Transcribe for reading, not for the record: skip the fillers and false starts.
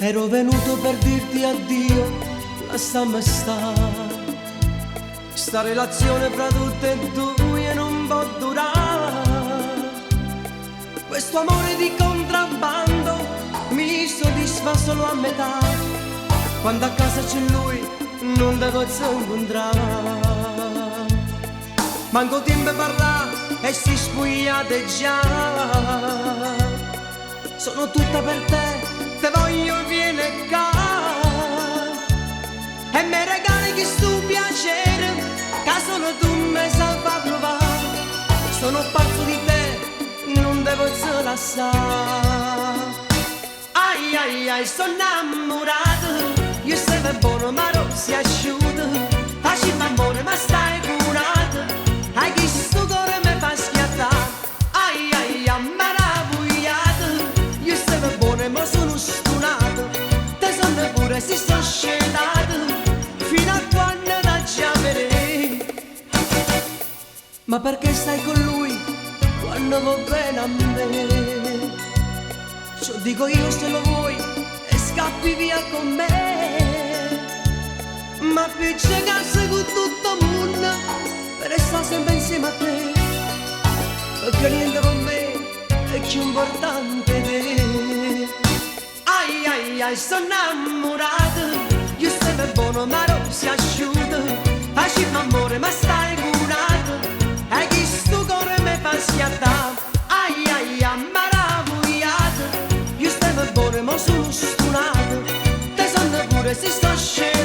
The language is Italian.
Ero venuto per dirti addio, lasciami stare. Sta relazione fra tutte e due non può durare. Questo amore di contrabbando mi soddisfa solo a metà. Quando a casa c'è lui non devo incontrare. Manco tempo parla e si spugliate già. Sono tutta per te voglio viene qua. E mi regali questo piacere che solo tu mi sai far provare. Sono pazzo di te, non devo lasciare. Ai ai ai, sono innamorato. Io sei buono ma non si asciuga. Facciamo amore ma stai curato. Hai questo cuore mi fa schiattare. Ai ai ai, meravigliato. Io sei buono ma sono stunato. Te sono pure si sto scedato. Fino a quando da già vedere. Ma perché stai con lui quando va bene a me? Ciò dico io se lo vuoi e scappi via con me. Ma più casa con tutto il mondo per stare sempre insieme a te. Perché niente per me è più importante di te. Ai ai ai, sono innamorato. Io sempre buono ma non si asciuga. Facciamo amore ma stai curato. E questo cuore mi fa schiattare. Ai ai ai, meravigliato. Io sempre buono ma sono stunato. Te sono pure si sto scendendo.